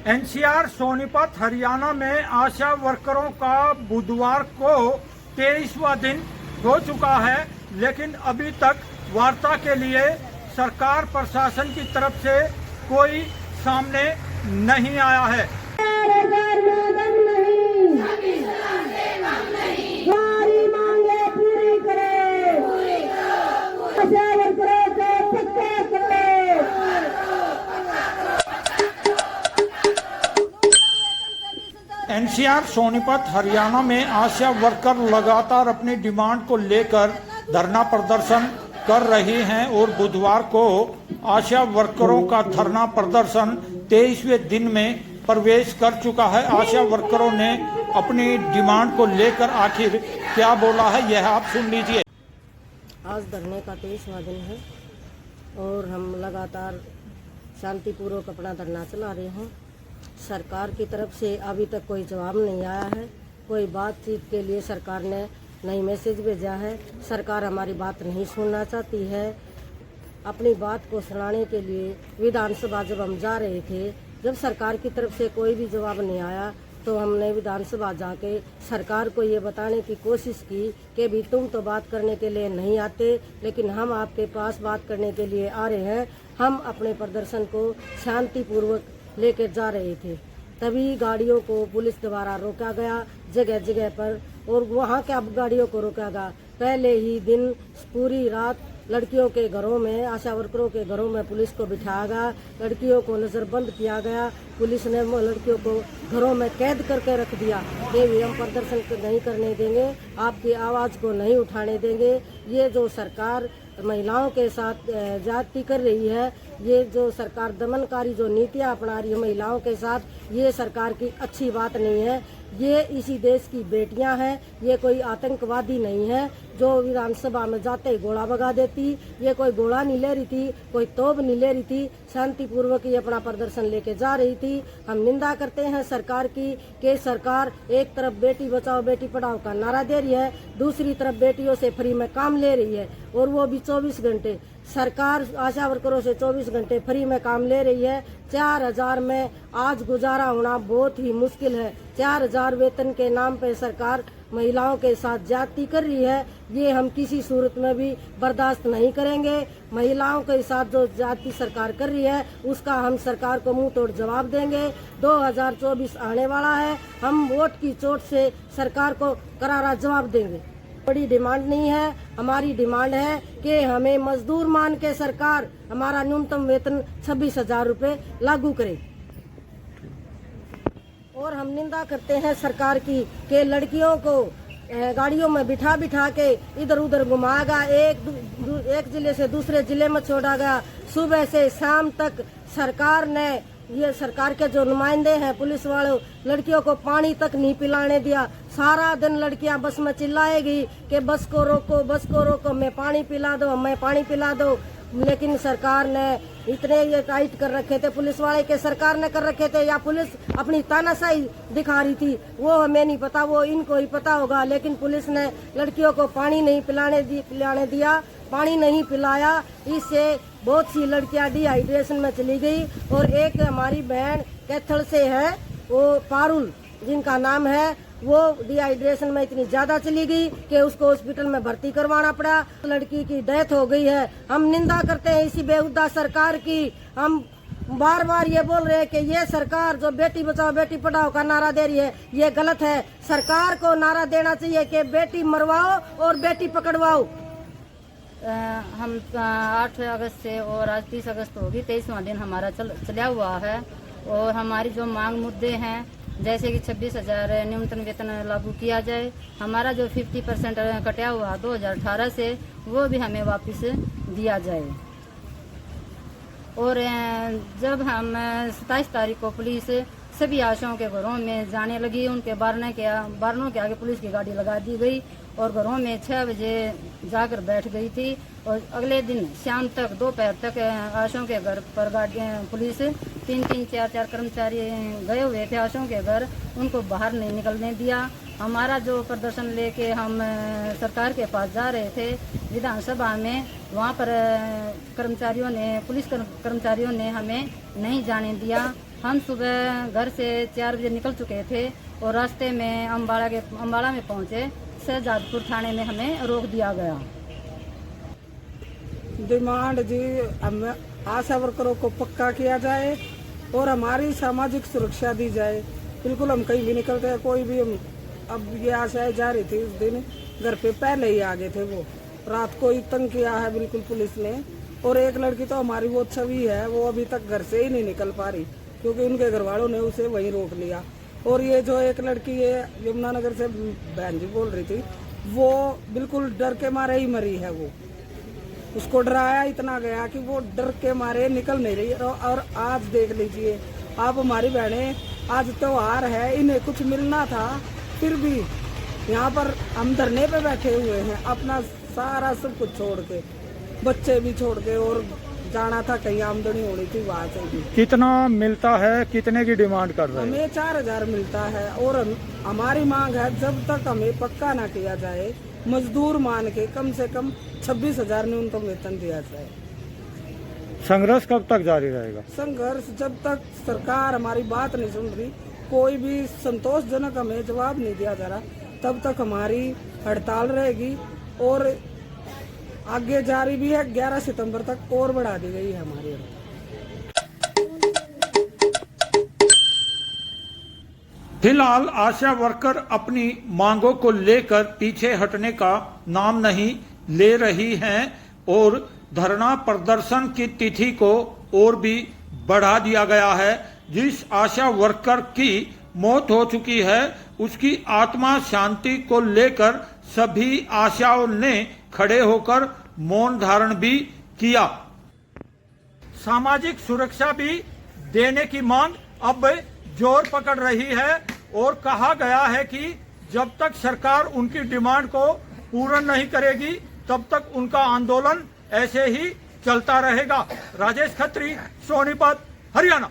NCR Sonipat Haryana में आशा वर्करों का बुधवार को 23वां दिन हो चुका है, लेकिन अभी तक वार्ता के लिए सरकार प्रशासन की तरफ से कोई सामने नहीं आया है। एनसीआर सोनीपत हरियाणा में आशा वर्कर लगातार अपनी डिमांड को लेकर धरना प्रदर्शन कर रही हैं और बुधवार को आशा वर्करों का धरना प्रदर्शन 23वें दिन में प्रवेश कर चुका है। आशा वर्करों ने अपनी डिमांड को लेकर आखिर क्या बोला है, यह आप सुन लीजिए। आज धरने का 23वां दिन है और हम लगातार शांतिपूर्वक अपना धरना चला रहे हैं। सरकार की तरफ से अभी तक कोई जवाब नहीं आया है, कोई बातचीत के लिए सरकार ने नहीं मैसेज भेजा है। सरकार हमारी बात नहीं सुनना चाहती है। अपनी बात को सुनाने के लिए विधानसभा जब हम जा रहे थे, जब सरकार की तरफ से कोई भी जवाब नहीं आया तो हमने विधानसभा जाके सरकार को ये बताने की कोशिश की कि भी तुम तो बात करने के लिए नहीं आते, लेकिन हम आपके पास बात करने के लिए आ रहे हैं। हम अपने प्रदर्शन को शांतिपूर्वक लेकर जा रहे थे, तभी गाड़ियों को पुलिस द्वारा रोका गया जगह जगह पर। और वहाँ क्या गाड़ियों को रोका गया, पहले ही दिन पूरी रात लड़कियों के घरों में, आशा वर्करों के घरों में पुलिस को बिठाया गया, लड़कियों को नज़रबंद किया गया। पुलिस ने लड़कियों को घरों में कैद करके रख दिया कि भी हम प्रदर्शन नहीं करने देंगे, आपकी आवाज़ को नहीं उठाने देंगे। ये जो सरकार महिलाओं के साथ ज्यादती कर रही है, ये जो सरकार दमनकारी जो नीतियां अपना रही है महिलाओं के साथ, ये सरकार की अच्छी बात नहीं है। ये इसी देश की बेटियां हैं, ये कोई आतंकवादी नहीं है जो विधानसभा में जाते ही गोला भगा देती। ये कोई गोला नहीं ले रही थी, कोई तोप नहीं ले रही थी, शांतिपूर्वक ये अपना प्रदर्शन लेके जा रही थी। हम निंदा करते हैं सरकार की कि सरकार एक तरफ बेटी बचाओ बेटी पढ़ाओ का नारा दे रही है, दूसरी तरफ बेटियों से फ्री में काम ले रही है, और वो भी 24 घंटे। सरकार आशा वर्करों से 24 घंटे फ्री में काम ले रही है। 4000 में आज गुजारा होना बहुत ही मुश्किल है। 4000 वेतन के नाम पे सरकार महिलाओं के साथ ज्यादती कर रही है, ये हम किसी सूरत में भी बर्दाश्त नहीं करेंगे। महिलाओं के साथ जो ज्यादती सरकार कर रही है उसका हम सरकार को मुंह तोड़ जवाब देंगे। 2024 आने वाला है, हम वोट की चोट से सरकार को करारा जवाब देंगे। बड़ी डिमांड नहीं है, हमारी डिमांड है कि हमें मजदूर मान के सरकार हमारा न्यूनतम वेतन 26,000 रुपये लागू करे। और हम निंदा करते हैं सरकार की कि लड़कियों को गाड़ियों में बिठा बिठा के इधर उधर घुमाया गया, एक जिले से दूसरे जिले में छोड़ा गया। सुबह से शाम तक सरकार ने, ये सरकार के जो नुमाइंदे हैं पुलिस वालों, लड़कियों को पानी तक नहीं पिलाने दिया। सारा दिन लड़कियां बस में चिल्लाएगी कि बस को रोको, बस को रोको, मैं पानी पिला दो, मैं पानी पिला दो। लेकिन सरकार ने इतने ये टाइट कर रखे थे, पुलिस वाले के सरकार ने कर रखे थे, या पुलिस अपनी तानाशाही दिखा रही थी, वो हमें नहीं पता, वो इनको ही पता होगा। लेकिन पुलिस ने लड़कियों को पानी नहीं पिलाने दिया, पानी नहीं पिलाया, इससे बहुत सी लड़कियां डिहाइड्रेशन में चली गई। और एक हमारी बहन कैथल से है, वो पारुल जिनका नाम है, वो डिहाइड्रेशन में इतनी ज्यादा चली गई कि उसको हॉस्पिटल में भर्ती करवाना पड़ा, लड़की की डेथ हो गई है। हम निंदा करते हैं इसी बेहुदा सरकार की। हम बार बार ये बोल रहे हैं कि ये सरकार जो बेटी बचाओ बेटी पढ़ाओ का नारा दे रही है, ये गलत है। सरकार को नारा देना चाहिए कि बेटी मरवाओ और बेटी पकड़वाओ। हम 8 अगस्त से और आज 30 अगस्त होगी, 23वां दिन हमारा चला हुआ है। और हमारी जो मांग मुद्दे हैं, जैसे कि 26,000 न्यूनतम वेतन लागू किया जाए, हमारा जो 50% कटा हुआ 2018 से, वो भी हमें वापस दिया जाए। और जब हम 27 तारीख को पुलिस सभी आशाओं के घरों में जाने लगी, उनके बारनों के आगे पुलिस की गाड़ी लगा दी गई और घरों में 6 बजे जाकर बैठ गई थी। और अगले दिन शाम तक, दोपहर तक आशाओं के घर पर पुलिस 3-3, 4-4 कर्मचारी गए हुए थे आशाओं के घर, उनको बाहर नहीं निकलने दिया। हमारा जो प्रदर्शन लेके हम सरकार के पास जा रहे थे विधानसभा में, वहाँ पर पुलिस कर्मचारियों ने हमें नहीं जाने दिया। हम सुबह घर से 4 बजे निकल चुके थे और रास्ते में अम्बाड़ा में पहुंचे। शहजादपुर थाने में हमें रोक दिया गया। डिमांड जी, हम आशा वर्करों को पक्का किया जाए और हमारी सामाजिक सुरक्षा दी जाए। बिल्कुल हम कहीं भी निकलते हैं, कोई भी हम, अब ये आशाएं जा रही थी, उस दिन घर पे पहले ही आ गए थे। वो रात को ही तंग किया है बिल्कुल पुलिस ने। और एक लड़की तो हमारी वो छवि है, वो अभी तक घर से ही नहीं निकल पा रही क्योंकि उनके घर वालों ने उसे वहीं रोक लिया। और ये जो एक लड़की है यमुनानगर से बहन जी बोल रही थी, वो बिल्कुल डर के मारे ही मरी है। वो उसको डराया इतना गया कि वो डर के मारे निकल नहीं रही। और आज देख लीजिए आप, हमारी बहनें, आज त्योहार है, इन्हें कुछ मिलना था, फिर भी यहाँ पर हम धरने पे बैठे हुए हैं, अपना सारा सब कुछ छोड़ के, बच्चे भी छोड़ के, और जाना था कहीं, आमदनी होनी थी वहाँ से भी। कितना मिलता है, कितने की डिमांड कर रहे हैं? हमें 4000 मिलता है और हमारी मांग है जब तक हमें पक्का ना किया जाए, मजदूर मान के कम से कम 26,000 न्यूनतम वेतन दिया जाए। संघर्ष कब तक जारी रहेगा? संघर्ष जब तक सरकार हमारी बात नहीं सुन रही, कोई भी संतोषजनक हमें जवाब नहीं दिया जा रहा, तब तक हमारी हड़ताल रहेगी। और आगे जारी भी है, 11 सितंबर तक और बढ़ा दी गई है हमारी हड़ताल। फिलहाल आशा वर्कर अपनी मांगों को लेकर पीछे हटने का नाम नहीं ले रही हैं और धरना प्रदर्शन की तिथि को और भी बढ़ा दिया गया है। जिस आशा वर्कर की मौत हो चुकी है उसकी आत्मा शांति को लेकर सभी आशाओं ने खड़े होकर मौन धारण भी किया। सामाजिक सुरक्षा भी देने की मांग अब जोर पकड़ रही है और कहा गया है कि जब तक सरकार उनकी डिमांड को पूर्ण नहीं करेगी तब तक उनका आंदोलन ऐसे ही चलता रहेगा। राजेश खत्री, सोनीपत, हरियाणा।